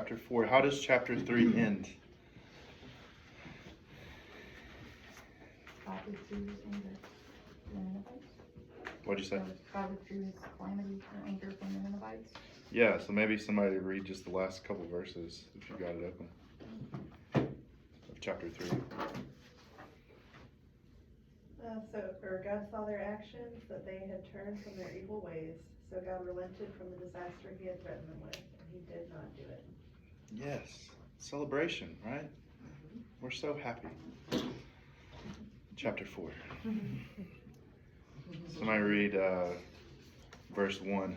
chapter 4. How does chapter 3 end? God withdrew his anger from the Ninevites. What'd you say? God withdrew his calamity or anger from the Ninevites. Yeah, so maybe somebody read just the last couple verses if you got it open. Of chapter 3. God saw their actions, that they had turned from their evil ways. So God relented from the disaster he had threatened them with, and he did not do it. Yes. Celebration, right? We're so happy. Chapter 4. Somebody read verse 1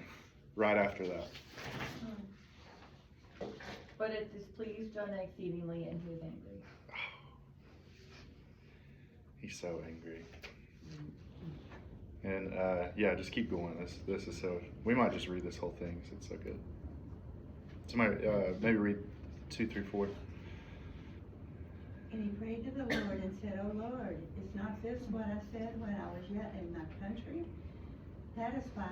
right after that. But it displeased Jonah exceedingly, and he was angry. He's so angry. And yeah, just keep going. This is so. We might just read this whole thing. It's so good. Somebody maybe read 2 through 4. And he prayed to the Lord and said, O Lord, is not this what I said when I was yet in my country? That is why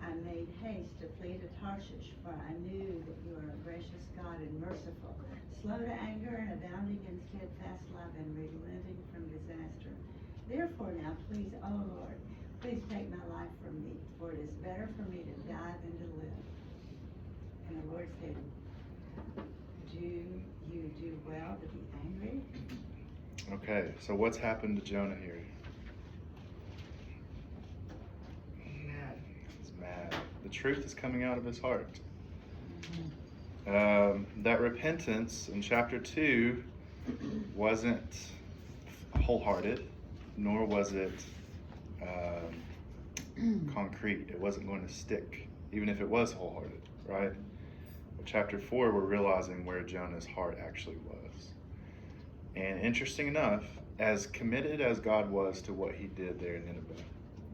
I made haste to flee to Tarshish, for I knew that you are a gracious God and merciful, slow to anger and abounding in steadfast love and relenting from disaster. Therefore now, please, O Lord, please take my life from me, for it is better for me to die than to live. And the Lord said, do you do well to be angry? Okay, so what's happened to Jonah here? He's mad. The truth is coming out of his heart. That repentance in chapter 2 wasn't wholehearted, nor was it concrete. It wasn't going to stick, even if it was wholehearted, right? But chapter 4, we're realizing where Jonah's heart actually was. And interesting enough, as committed as God was to what he did there in Nineveh,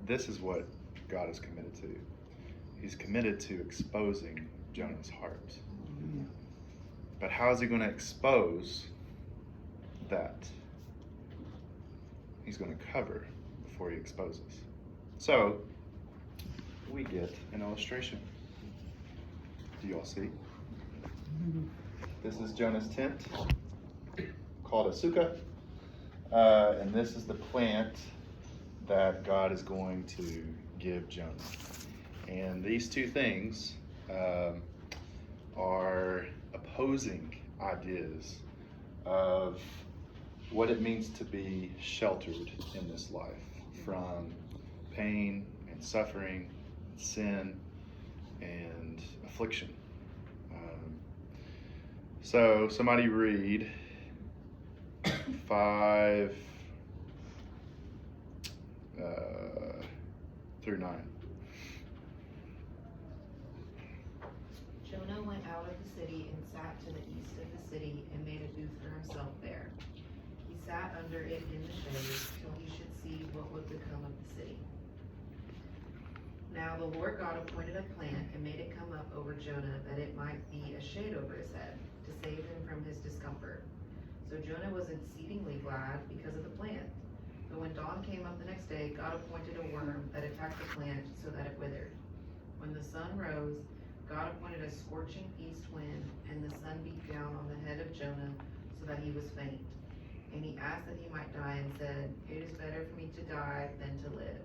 this is what God is committed to. He's committed to exposing Jonah's heart. But how is he going to expose that? He's going to cover before he exposes. So, we get an illustration. Do you all see? This is Jonah's tent, called a sukkah. And this is the plant that God is going to give Jonah. And these two things are opposing ideas of what it means to be sheltered in this life from pain and suffering, sin and affliction. So somebody read 5 through 9. Jonah went out of the city and sat to the east of the city and made a booth for himself there. He sat under it in the shade till he should see what would become of the city. Now the Lord God appointed a plant and made it come up over Jonah, that it might be a shade over his head, to save him from his discomfort. So Jonah was exceedingly glad because of the plant. But when dawn came up the next day, God appointed a worm that attacked the plant so that it withered. When the sun rose, God appointed a scorching east wind, and the sun beat down on the head of Jonah so that he was faint. And he asked that he might die and said, it is better for me to die than to live.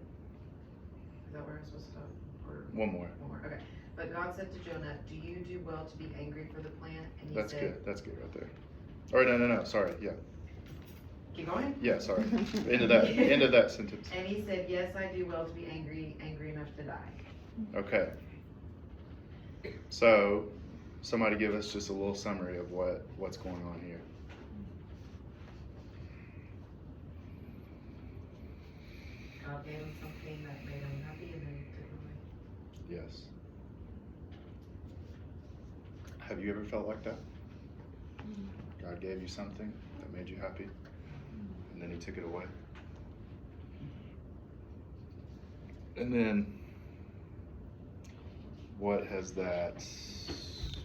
Is that where I'm supposed to stop? Or One more. Okay. But God said to Jonah, do you do well to be angry for the plant? And he That's said, good. That's good right there. Or no. Sorry. Yeah. Keep going? Yeah. Sorry. End of that sentence. And he said, yes, I do well to be angry enough to die. Okay. So, somebody give us just a little summary of what's going on here. God gave him something that made him happy and then took it away. Yes. Have you ever felt like that? God gave you something that made you happy, and then he took it away. And then, what has that,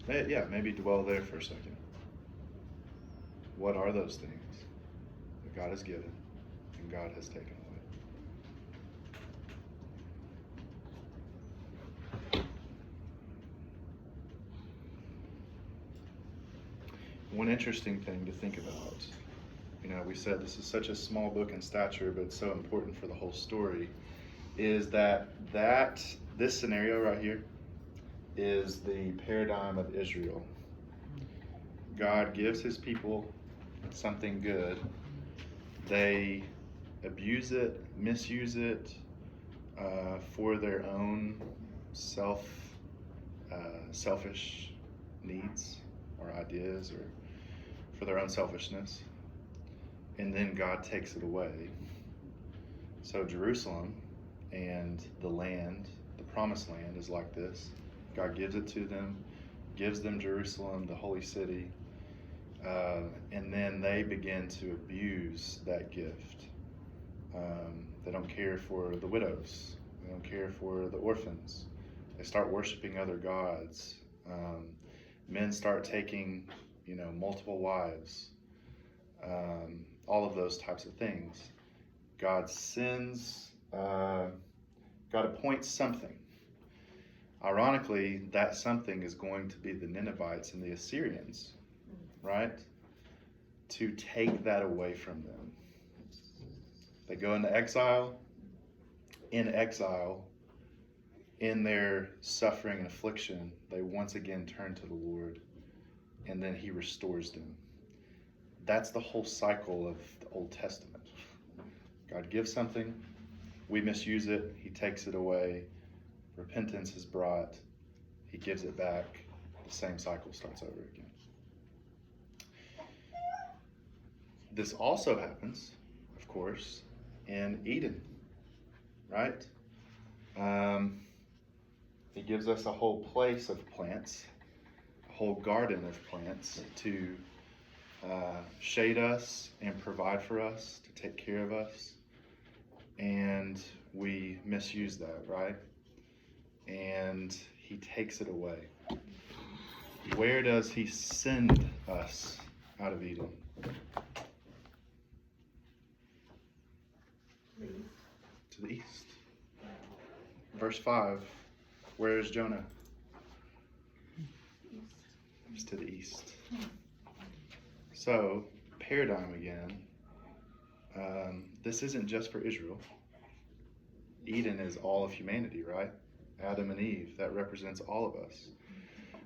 maybe dwell there for a second. What are those things that God has given and God has taken away? one interesting thing to think about, we said this is such a small book in stature, but it's so important for the whole story, is that this scenario right here is the paradigm of Israel. God gives his people something good. They abuse it, misuse it for their own selfish needs or ideas, or for their own selfishness. And then God takes it away. So Jerusalem and the land, the promised land, is like this. God gives it to them, gives them Jerusalem, the holy city, and then they begin to abuse that gift. They don't care for the widows. They don't care for the orphans. They start worshiping other gods. Men start taking, multiple wives. All of those types of things. God sends, God appoints something. Ironically, that something is going to be the Ninevites and the Assyrians, right? To take that away from them. They go into exile. In exile, in their suffering and affliction, they once again turn to the Lord, and then he restores them. That's the whole cycle of the Old Testament. God gives something, we misuse it, he takes it away, repentance is brought, he gives it back, the same cycle starts over again. This also happens, of course, in Eden, right? He gives us a whole place of plants, a whole garden of plants to shade us and provide for us, to take care of us. And we misuse that, right? And he takes it away. Where does he send us out of Eden? To the east. Verse 5, where is Jonah? It's to the east. So, paradigm again. This isn't just for Israel. Eden is all of humanity, right? Adam and Eve, that represents all of us,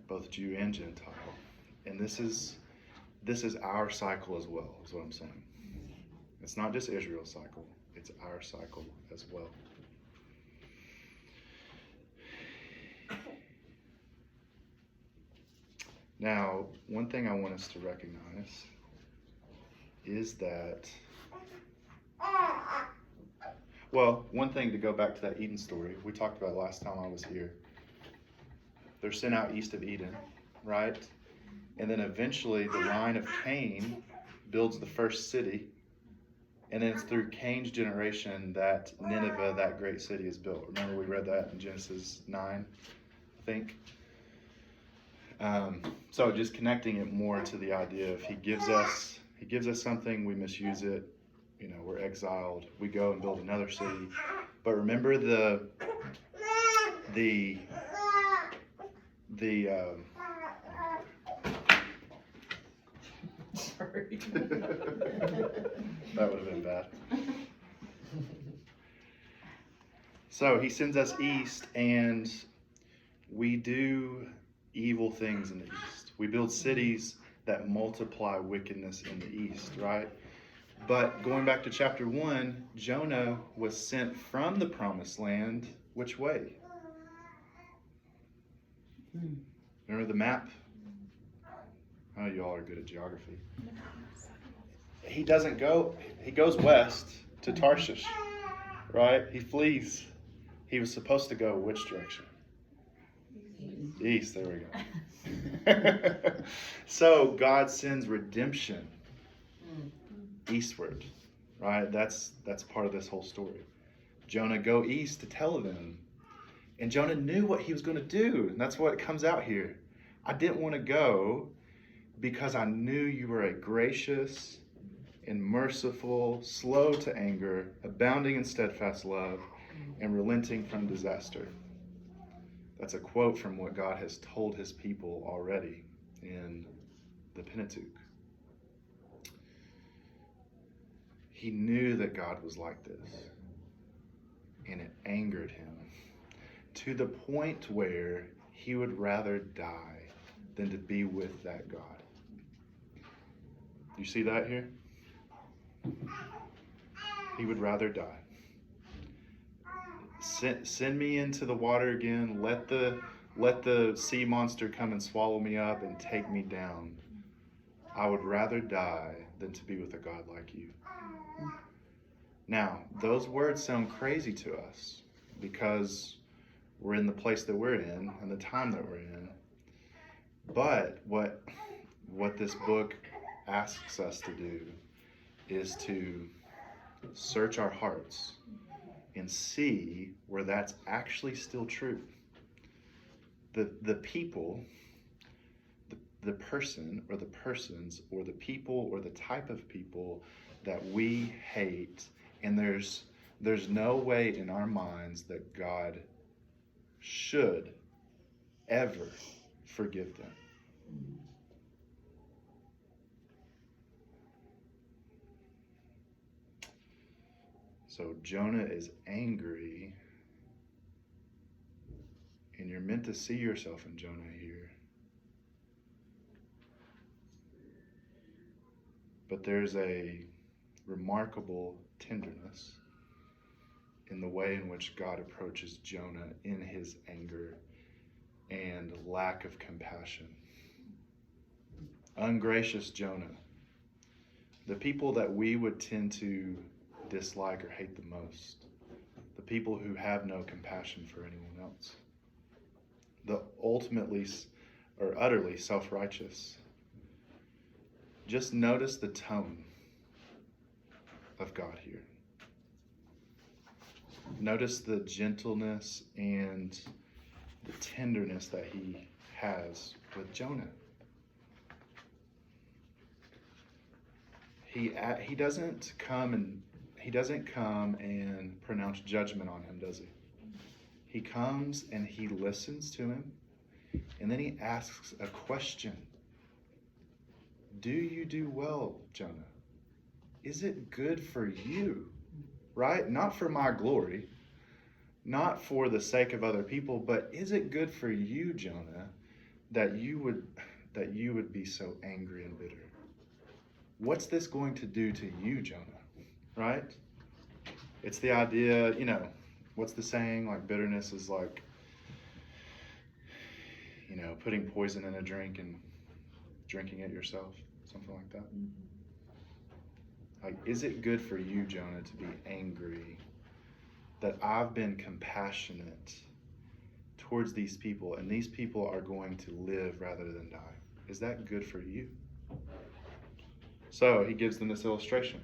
both Jew and Gentile. And this is our cycle as well, is what I'm saying. It's not just Israel's cycle, it's our cycle as well. Now, one thing I want us to recognize is that, one thing to go back to that Eden story, we talked about last time I was here. They're sent out east of Eden, right? And then eventually the line of Cain builds the first city. And then it's through Cain's generation that Nineveh, that great city, is built. Remember we read that in Genesis 9, I think. So just connecting it more to the idea of he gives us something, we misuse it, we're exiled, we go and build another city. But remember Sorry. That would have been bad. So he sends us east, and we do evil things in the east. We build cities that multiply wickedness in the east, right? But going back to chapter 1, Jonah was sent from the promised land which way? Remember the map? Oh, you all are good at geography. He goes west to Tarshish, right? He flees. He was supposed to go which direction? East, there we go. So God sends redemption eastward, right? That's part of this whole story. Jonah, go east to tell them. And Jonah knew what he was going to do. And that's what comes out here. I didn't want to go because I knew you were a gracious and merciful, slow to anger, abounding in steadfast love, and relenting from disaster. That's a quote from what God has told his people already in the Pentateuch. He knew that God was like this, and it angered him to the point where he would rather die than to be with that God. You see that here? He would rather die. Send me into the water again. Let the sea monster come and swallow me up and take me down. I would rather die than to be with a God like you. Now, those words sound crazy to us because we're in the place that we're in and the time that we're in. But what this book asks us to do is to search our hearts and see where that's actually still true. The people, the person or the persons or the people or the type of people that we hate, and there's no way in our minds that God should ever forgive them. So Jonah is angry, and you're meant to see yourself in Jonah here. But there's a remarkable tenderness in the way in which God approaches Jonah in his anger and lack of compassion. Ungracious Jonah, the people that we would tend to dislike or hate the most, the people who have no compassion for anyone else, the ultimately or utterly self-righteous. Just notice the tone of God here. Notice the gentleness and the tenderness that he has with Jonah. He doesn't come and pronounce judgment on him, does he? He comes and he listens to him, and then he asks a question. Do you do well, Jonah? Is it good for you? Right? Not for my glory, not for the sake of other people, but is it good for you, Jonah, that you would be so angry and bitter? What's this going to do to you, Jonah? Right? It's the idea, what's the saying? Like bitterness is like, putting poison in a drink and drinking it yourself, something like that. Like, is it good for you, Jonah, to be angry that I've been compassionate towards these people and these people are going to live rather than die? Is that good for you? So he gives them this illustration.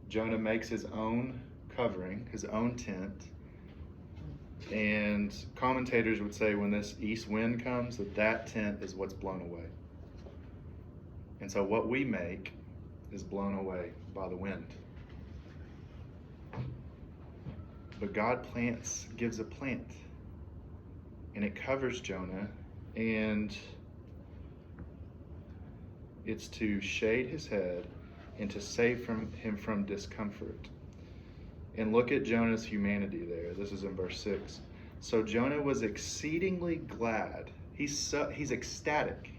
Jonah makes his own covering, his own tent, and commentators would say when this east wind comes that tent is what's blown away. And so what we make is blown away by the wind. But God gives a plant, and it covers Jonah, and it's to shade his head and to save him from discomfort. And look at Jonah's humanity there. This is in verse 6. So Jonah was exceedingly glad. He's ecstatic.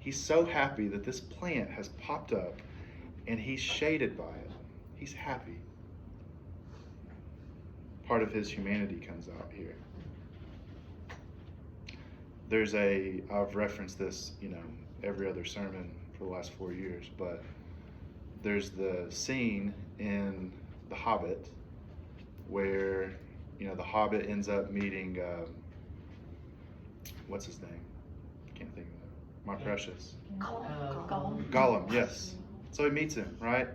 He's so happy that this plant has popped up and he's shaded by it. He's happy. Part of his humanity comes out here. I've referenced this, every other sermon for the last 4 years, but there's the scene in The Hobbit where, the Hobbit ends up meeting, what's his name? I can't think of it. My precious. Gollum, yes. So he meets him, right?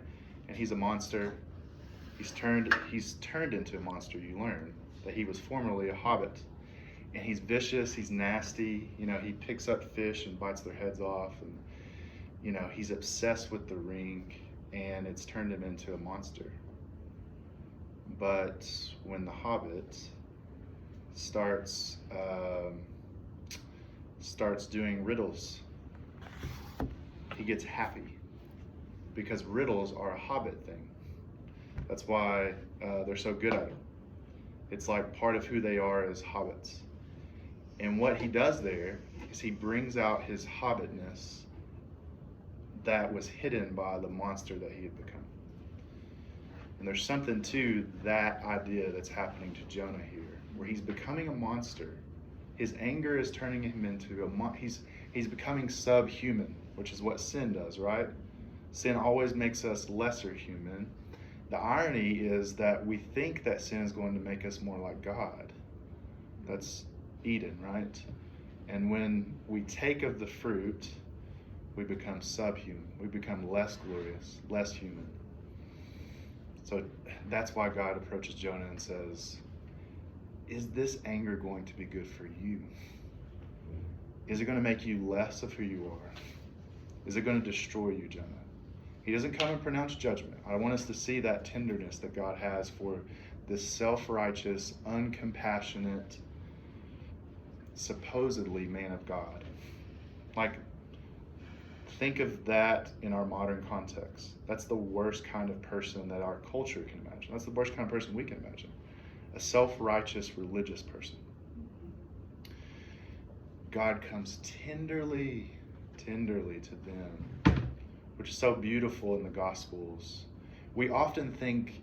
And he's a monster. He's turned into a monster. You learn that he was formerly a hobbit. And he's vicious, he's nasty. He picks up fish and bites their heads off. And, he's obsessed with the ring, and it's turned him into a monster. But when the Hobbit starts starts doing riddles, he gets happy because riddles are a hobbit thing. That's why they're so good at it. It's like part of who they are as hobbits. And what he does there is he brings out his hobbitness that was hidden by the monster that he had become. And there's something to that idea that's happening to Jonah here, where he's becoming a monster. His anger is turning him into he's becoming subhuman, which is what sin does, right? Sin always makes us lesser human. The irony is that we think that sin is going to make us more like God. That's Eden, right? And when we take of the fruit, we become subhuman. We become less glorious, less human. So that's why God approaches Jonah and says, is this anger going to be good for you? Is it going to make you less of who you are? Is it going to destroy you, Jonah? He doesn't come and pronounce judgment. I want us to see that tenderness that God has for this self-righteous, uncompassionate, supposedly man of God. Like, think of that in our modern context. That's the worst kind of person that our culture can imagine. That's the worst kind of person we can imagine. A self-righteous religious person. God comes tenderly to them, which is so beautiful in the Gospels. We often think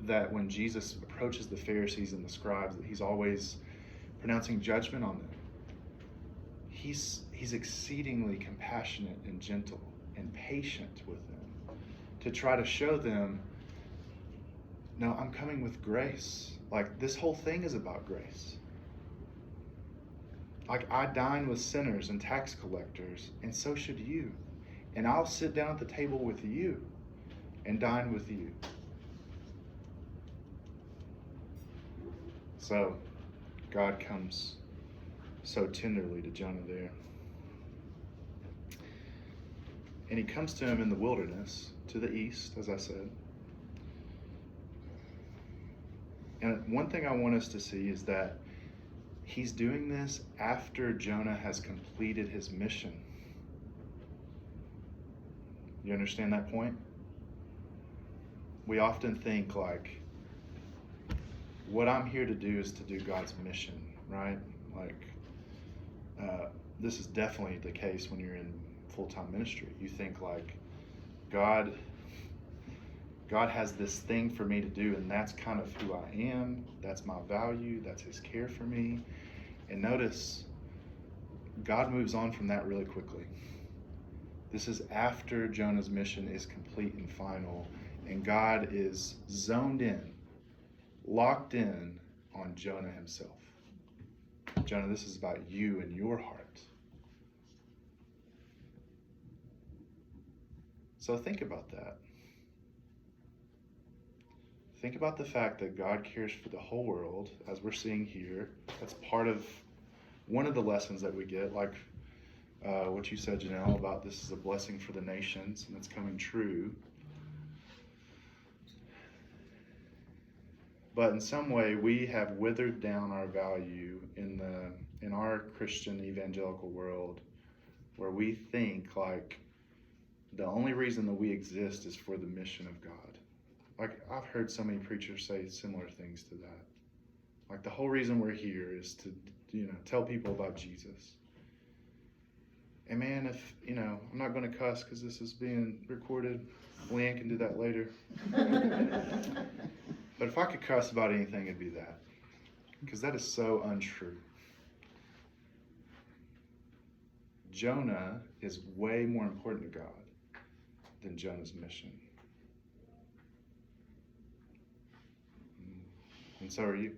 that when Jesus approaches the Pharisees and the scribes, that he's always pronouncing judgment on them. He's exceedingly compassionate and gentle and patient with them to try to show them, no, I'm coming with grace. Like, this whole thing is about grace. Like, I dine with sinners and tax collectors, and so should you. And I'll sit down at the table with you and dine with you. So, God comes so tenderly to Jonah there. And he comes to him in the wilderness, to the east, as I said. And one thing I want us to see is that he's doing this after Jonah has completed his mission. You understand that point? We often think like, what I'm here to do is to do God's mission, right? Like, this is definitely the case when you're in full-time ministry. You think like, God has this thing for me to do, and that's kind of who I am. That's my value. That's his care for me. And notice, God moves on from that really quickly. This is after Jonah's mission is complete and final, and God is zoned in, locked in on Jonah himself. Jonah, this is about you and your heart. So think about that. Think about the fact that God cares for the whole world, as we're seeing here. That's part of one of the lessons that we get, like what you said, Janelle, about this is a blessing for the nations, and it's coming true. But in some way, we have withered down our value in our Christian evangelical world, where we think like the only reason that we exist is for the mission of God. Like, I've heard so many preachers say similar things to that. Like, the whole reason we're here is to, tell people about Jesus. And man, if, I'm not going to cuss because this is being recorded. Leanne can do that later. But if I could cuss about anything, it'd be that. Because that is so untrue. Jonah is way more important to God than Jonah's mission. And so are you.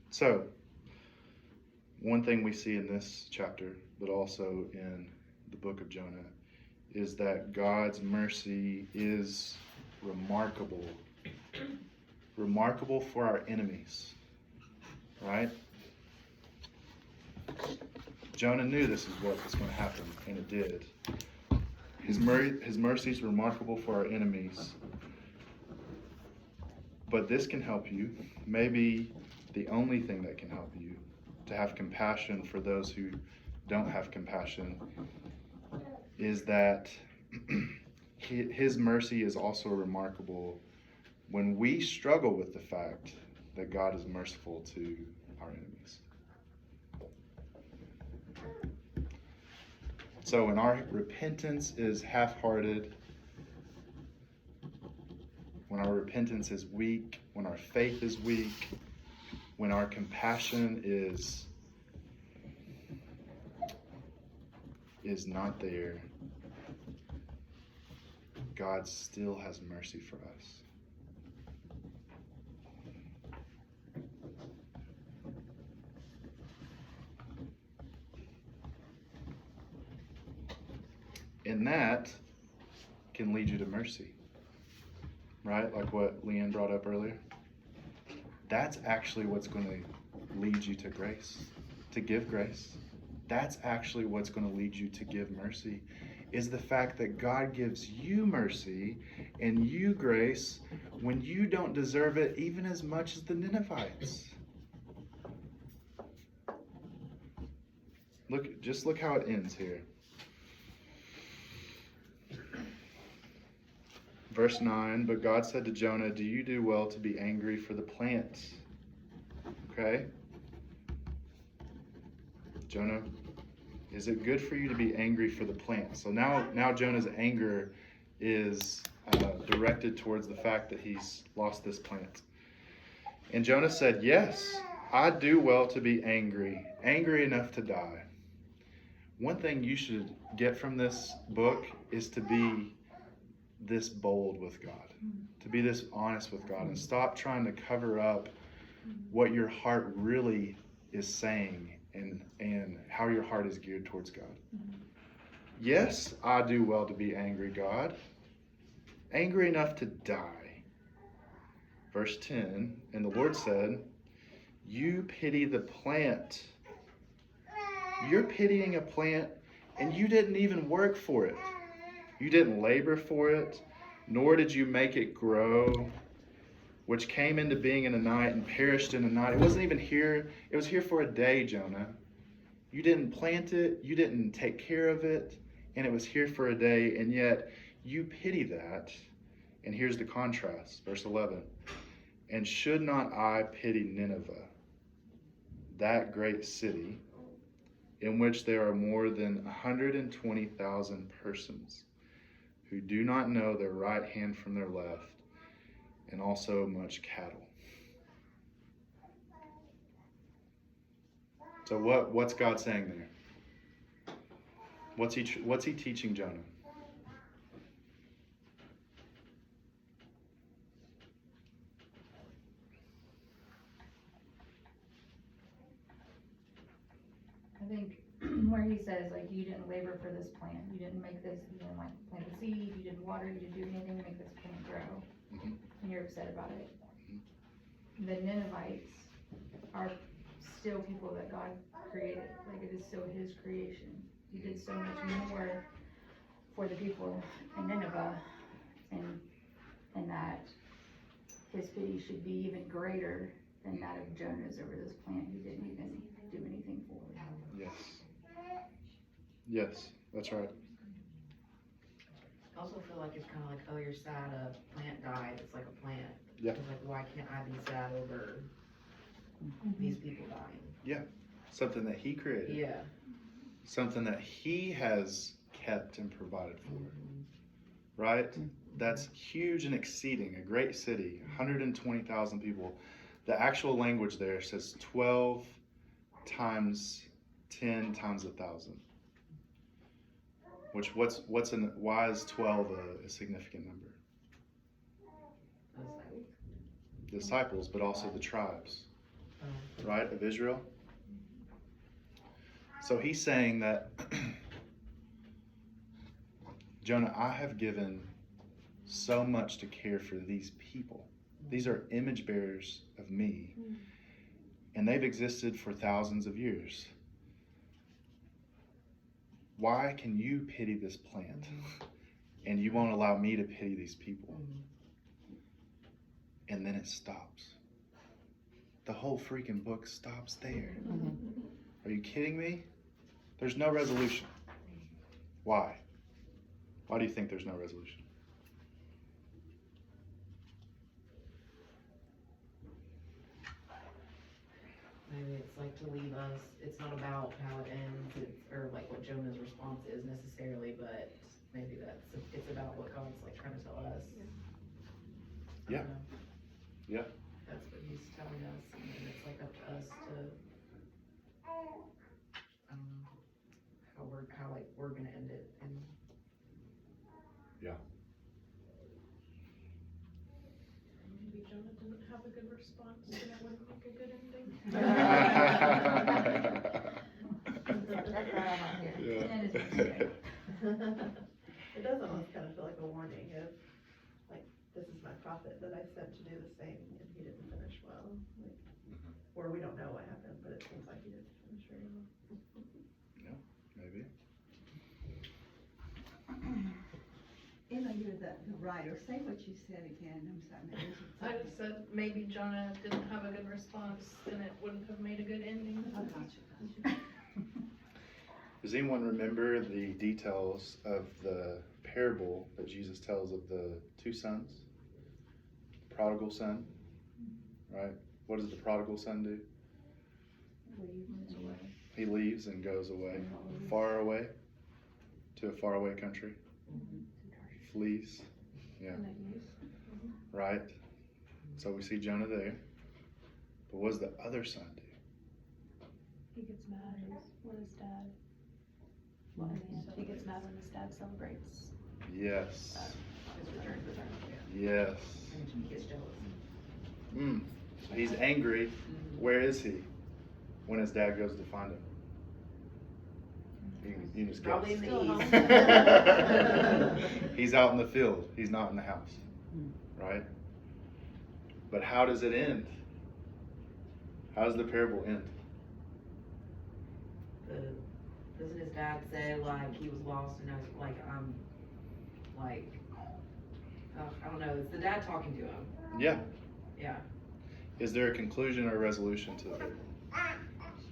So, one thing we see in this chapter, but also in the book of Jonah, is that God's mercy is remarkable. Remarkable for our enemies, right? Jonah knew this is what was going to happen, and it did. His mercy is remarkable for our enemies. But this can help you. Maybe the only thing that can help you to have compassion for those who don't have compassion is that His mercy is also remarkable when we struggle with the fact that God is merciful to our enemies. So when our repentance is half-hearted, when our repentance is weak, when our faith is weak, when our compassion is not there, God still has mercy for us. And that can lead you to mercy, right? Like what Leanne brought up earlier. That's actually what's going to lead you to grace, to give grace. That's actually what's going to lead you to give mercy, is the fact that God gives you mercy and you grace when you don't deserve it even as much as the Ninevites. Just look how it ends here. Verse 9, but God said to Jonah, do you do well to be angry for the plant? Okay? Jonah, is it good for you to be angry for the plant? So now Jonah's anger is directed towards the fact that he's lost this plant. And Jonah said, yes, I do well to be angry enough to die. One thing you should get from this book is to be this bold with God, to be this honest with God, and stop trying to cover up what your heart really is saying and how your heart is geared towards God. Yes, I do well to be angry, God. Angry enough to die. Verse 10, and the Lord said, you pity the plant. You're pitying a plant and you didn't even work for it. You didn't labor for it, nor did you make it grow, which came into being in a night and perished in a night. It wasn't even here. It was here for a day, Jonah. You didn't plant it. You didn't take care of it. And it was here for a day. And yet you pity that. And here's the contrast. Verse 11. And should not I pity Nineveh, that great city, in which there are more than 120,000 persons who do not know their right hand from their left, and also much cattle. So what's God saying there? What's he teaching Jonah? I think where he says, like, you didn't labor for this plant, you didn't make this, you didn't like plant the seed, you didn't water, you didn't do anything to make this plant grow, and you're upset about it. The Ninevites are still people that God created, like it is still His creation. He did so much more for the people in Nineveh, and that His pity should be even greater than that of Jonah's over this plant He didn't even do anything for. Yes. Yes, that's right. I also feel like it's kind of like, oh, you're sad a plant died. It's like a plant. Yeah. It's like, why can't I be sad over these people dying? Something that he created. Yeah. Something that he has kept and provided for. Right? That's huge and exceeding. A great city, 120,000 people. The actual language there says 12 times 10 times 1,000. Which why is 12 a significant number? Disciples, but also the tribes, right, of Israel. So he's saying that, Jonah, I have given so much to care for these people. These are image bearers of me, and they've existed for thousands of years. Why can you pity this plant and you won't allow me to pity these people? and then it stops. The whole freaking book stops there. Are you kidding me? There's no resolution. Why? Why do you think there's no resolution? Maybe it's like to leave us, it's not about how it ends, or like what Jonah's response is necessarily, but maybe it's about what God's like trying to tell us. I Yeah. don't know. Yeah. That's what he's telling us, and then it's like up to us to, how like we're gonna end it, and Maybe Jonah didn't have a good response and it wouldn't make a good ending. That's why I'm not here. Yeah. And it is mistake. It does almost kind of feel like a warning of, like, this is my prophet that I sent to do the same, and he didn't finish well. Like, or we don't know what happened, but it seems like he didn't finish very well. Maybe. Emma, you're the writer, say what you said again, I'm sorry. I just said maybe Jonah didn't have a good response and it wouldn't have made a good ending. Oh, gotcha. Does anyone remember the details of the parable that Jesus tells of the two sons? The prodigal son, right? What does the prodigal son do? He leaves and goes away, far away, to a faraway country. Flees, yeah, right? So we see Jonah there. But what does the other son do? He gets mad when his dad, well, in the end, he gets mad when his dad celebrates. Yes, his return, yes. and he gets jealous. So he's angry. Where is he when his dad goes to find him? You just guess. Probably in the east. He's out in the field. He's not in the house, right? But how does it end? How does the parable end? Doesn't his dad say like he was lost and I was like I don't know, it's the dad talking to him. Yeah. Yeah. Is there a conclusion or a resolution to the parable?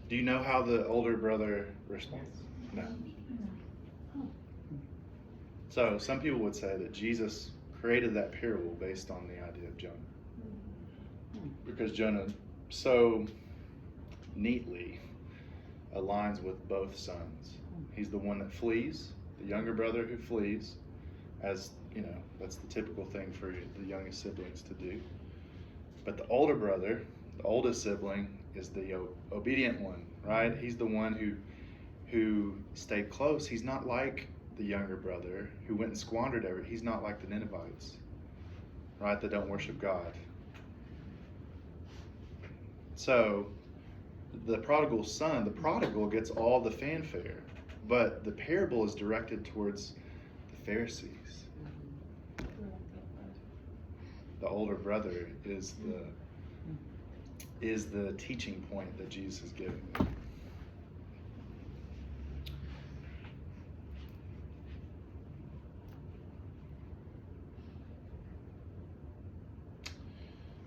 Do you know how the older brother responds? No. So some people would say that Jesus created that parable based on the idea of Jonah. Because Jonah so neatly aligns with both sons. He's the one that flees, the younger brother who flees, as you know, that's the typical thing for the youngest siblings to do. But the older brother, the oldest sibling, is the obedient one, right? He's the one who stayed close. He's not like the younger brother who went and squandered everything. He's not like the Ninevites, right? That don't worship God. So the prodigal son, the prodigal gets all the fanfare, but the parable is directed towards the Pharisees. The older brother is the teaching point that Jesus is giving them.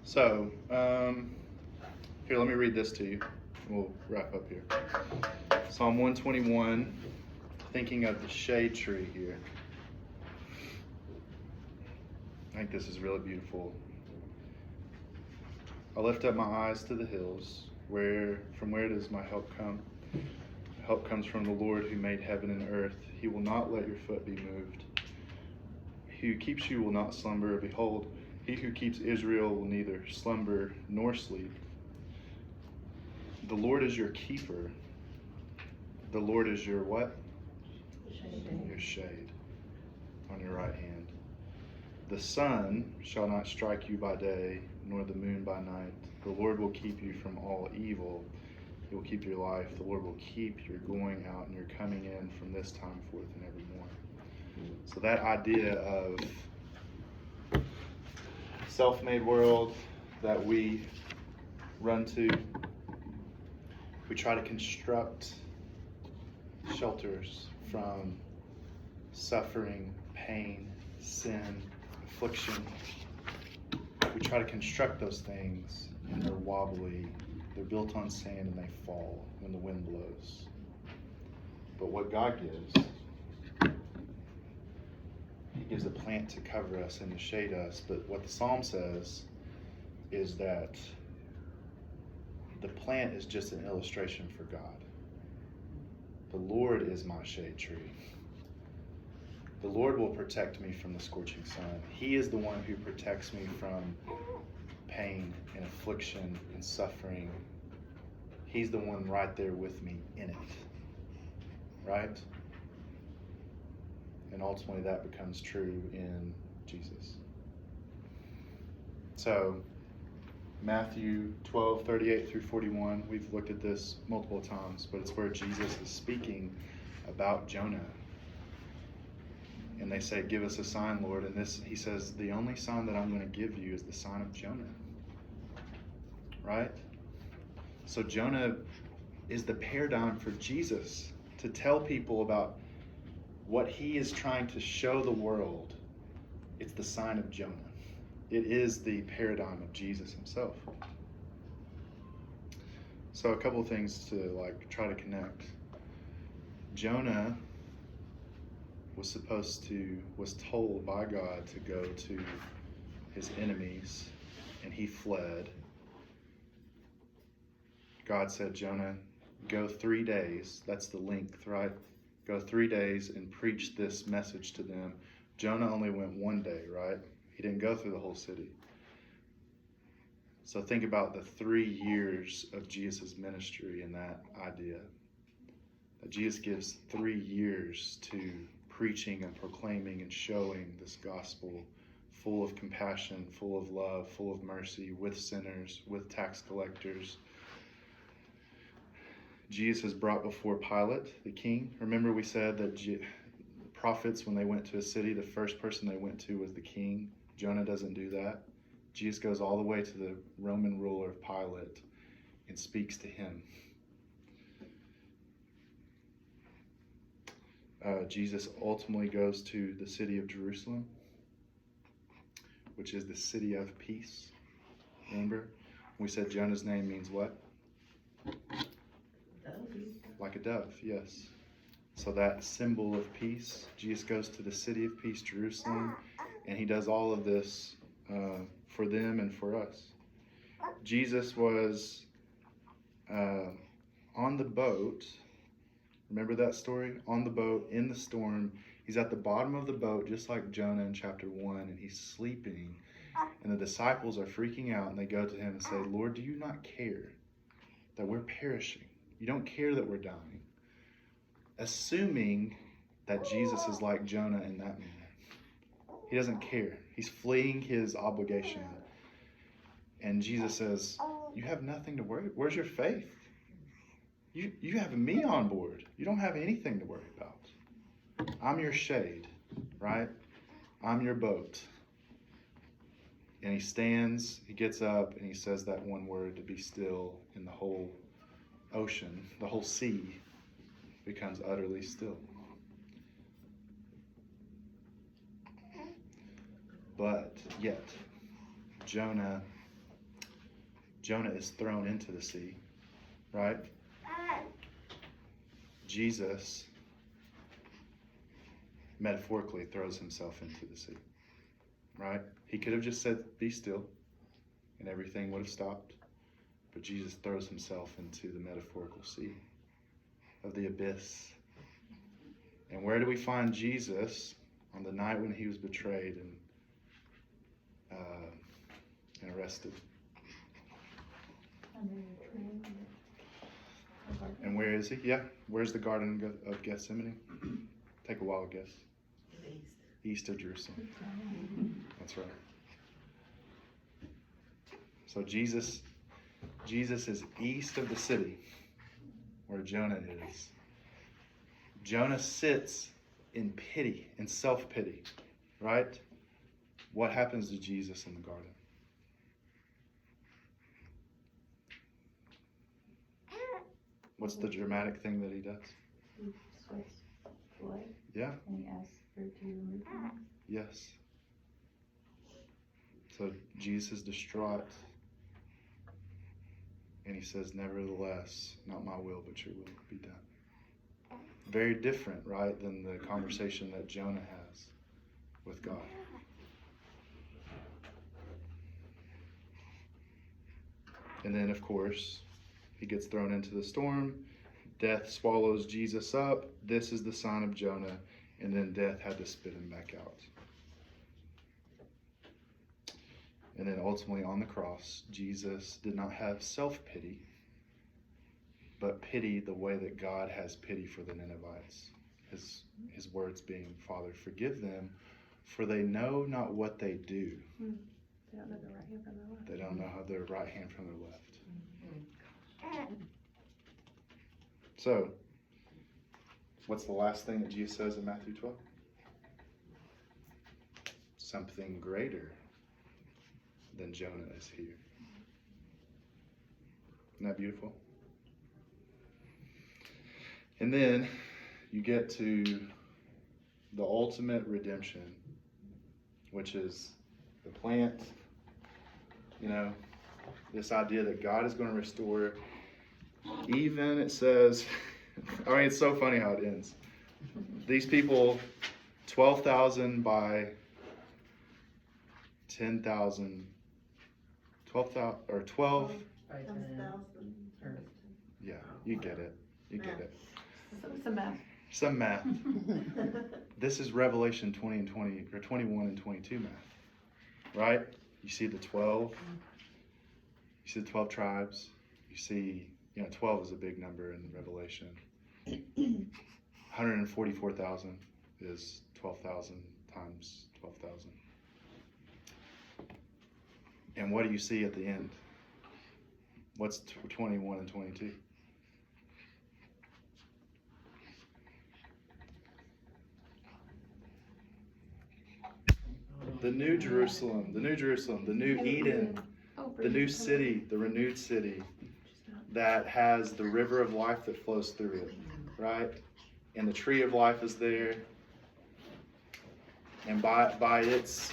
So, here, let me read this to you. We'll wrap up here. Psalm 121, thinking of the shade tree here. I think this is really beautiful. I lift up my eyes to the hills. From where does my help come? Help comes from the Lord who made heaven and earth. He will not let your foot be moved. He who keeps you will not slumber. Behold, he who keeps Israel will neither slumber nor sleep. The Lord is your keeper. The Lord is your what? Shade. Your shade on your right hand. The sun shall not strike you by day, nor the moon by night. The Lord will keep you from all evil. He will keep your life. The Lord will keep your going out and your coming in from this time forth and evermore. So that idea of self-made world that we run to, we try to construct shelters from suffering, pain, sin, affliction. we try to construct those things, and they're wobbly. They're built on sand, and they fall when the wind blows. But what God gives, He gives a plant to cover us and to shade us. But what the Psalm says is that the plant is just an illustration for God. The Lord is my shade tree. The Lord will protect me from the scorching sun. He is the one who protects me from pain and affliction and suffering. He's the one right there with me in it. Right? And ultimately that becomes true in Jesus. So, Matthew 12:38-41, we've looked at this multiple times, but it's where Jesus is speaking about Jonah. And they say, give us a sign, Lord. And he says, the only sign that I'm going to give you is the sign of Jonah. Right? So Jonah is the paradigm for Jesus to tell people about what he is trying to show the world. It's the sign of Jonah. It is the paradigm of Jesus himself. So a couple of things to try to connect. Jonah was told by God to go to his enemies, and he fled. God said, Jonah, go 3 days. That's the length, right? Go 3 days and preach this message to them. Jonah only went 1 day, right? He didn't go through the whole city. So think about the 3 years of Jesus' ministry and that idea. That Jesus gives 3 years to preaching and proclaiming and showing this gospel full of compassion, full of love, full of mercy, with sinners, with tax collectors. Jesus is brought before Pilate, the king. Remember we said that prophets, when they went to a city, the first person they went to was the king. Jonah doesn't do that. Jesus goes all the way to the Roman ruler of Pilate and speaks to him. Jesus ultimately goes to the city of Jerusalem, which is the city of peace. Remember? We said Jonah's name means what? Like a dove, yes. So that symbol of peace, Jesus goes to the city of peace, Jerusalem, and he does all of this for them and for us. Jesus was on the boat. Remember that story? On the boat, in the storm. He's at the bottom of the boat, just like Jonah in chapter 1, and he's sleeping. And the disciples are freaking out, and they go to him and say, Lord, do you not care that we're perishing? You don't care that we're dying. Assuming that Jesus is like Jonah in that manner. He doesn't care. He's fleeing his obligation. And Jesus says, you have nothing to worry. Where's your faith? You have me on board. You don't have anything to worry about. I'm your shade, right? I'm your boat. And he stands, he gets up, and he says that one word, to be still, and the whole ocean, the whole sea becomes utterly still. But yet, Jonah is thrown into the sea, right? Jesus metaphorically throws himself into the sea, right? He could have just said, be still, and everything would have stopped. But Jesus throws himself into the metaphorical sea of the abyss. And where do we find Jesus on the night when he was betrayed and arrested? And where is he? Yeah, where's the Garden of Gethsemane? Take a wild guess. In the east. East of Jerusalem. That's right. So Jesus is east of the city where Jonah is. Jonah sits in pity, in self-pity, right? What happens to Jesus in the garden? What's the dramatic thing that he does? He sweats blood. Yeah. And he asks her to remove him. Yes. So Jesus is distraught. And he says, nevertheless, not my will, but your will be done. Very different, right, than the conversation that Jonah has with God. And then, of course, he gets thrown into the storm. Death swallows Jesus up. This is the sign of Jonah. And then death had to spit him back out. And then ultimately on the cross, Jesus did not have self-pity, but pity the way that God has pity for the Ninevites. His words being, Father, forgive them, for they know not what they do. They don't know their right hand from their left. They don't know how their right hand from their left. So, what's the last thing that Jesus says in Matthew 12? Something greater than Jonah is here. Isn't that beautiful? And then you get to the ultimate redemption, which is the plant, this idea that God is going to restore. Even it says, it's so funny how it ends. These people, 12,000 by 10,000, 12,000, or 12. 10,000. Yeah, you get it. You get it. Some math. Some math. This is Revelation 20 and 20, or 21 and 22 math, right? You see the 12. You see the 12 tribes. You see, 12 is a big number in Revelation. 144,000 is 12,000 times 12,000. And what do you see at the end? What's 21 and 22? The New Jerusalem, the New Eden, the new city, the renewed city that has the river of life that flows through it, right? And the tree of life is there. And by its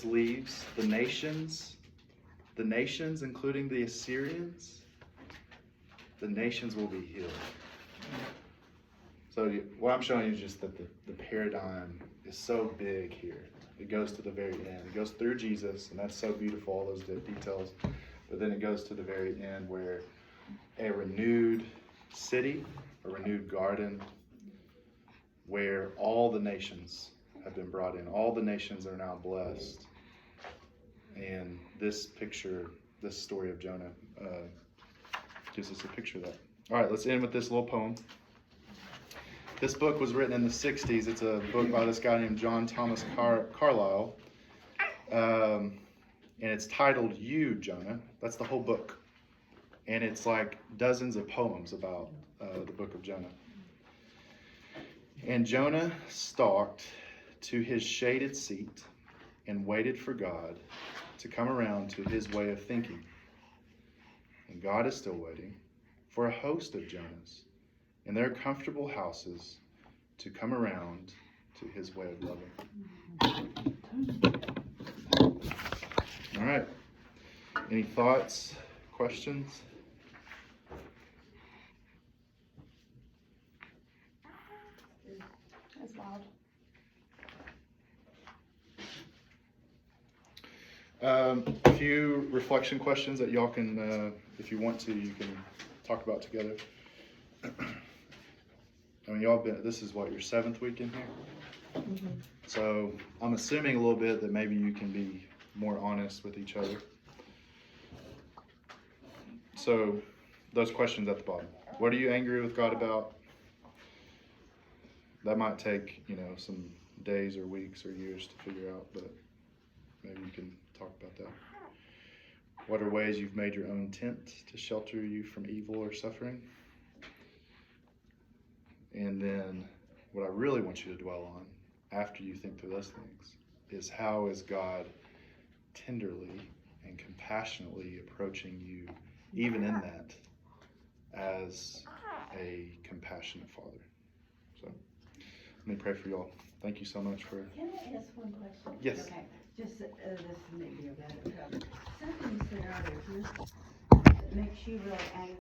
leaves, the nations, including the Assyrians, the nations will be healed. So what I'm showing you is just that the paradigm is so big here. It goes to the very end. It goes through Jesus, and that's so beautiful, all those details. But then it goes to the very end where a renewed city, a renewed garden, where all the nations have been brought in. All the nations are now blessed. And this picture, this story of Jonah gives us a picture of that. All right, let's end with this little poem. This book was written in the 60s. It's a book by this guy named John Thomas Carlyle. And it's titled You, Jonah. That's the whole book. And it's like dozens of poems about the book of Jonah. And Jonah stalked to his shaded seat and waited for God to come around to his way of thinking. And God is still waiting for a host of Jonahs in their comfortable houses to come around to his way of loving. All right. Any thoughts, questions? That's wild. A few reflection questions that y'all can, if you want to, you can talk about together. This is what, your 7th week in here? Mm-hmm. So I'm assuming a little bit that maybe you can be more honest with each other. So those questions at the bottom. What are you angry with God about? That might take, some days or weeks or years to figure out, but maybe you can talk about that. What are ways you've made your own tent to shelter you from evil or suffering? And then what I really want you to dwell on after you think through those things is how is God tenderly and compassionately approaching you, even in that, as a compassionate Father. So let me pray for y'all. Thank you so much for... Can I ask one question? Yes. Okay. just, this may be a better cover. Something you said earlier, too, that makes you really angry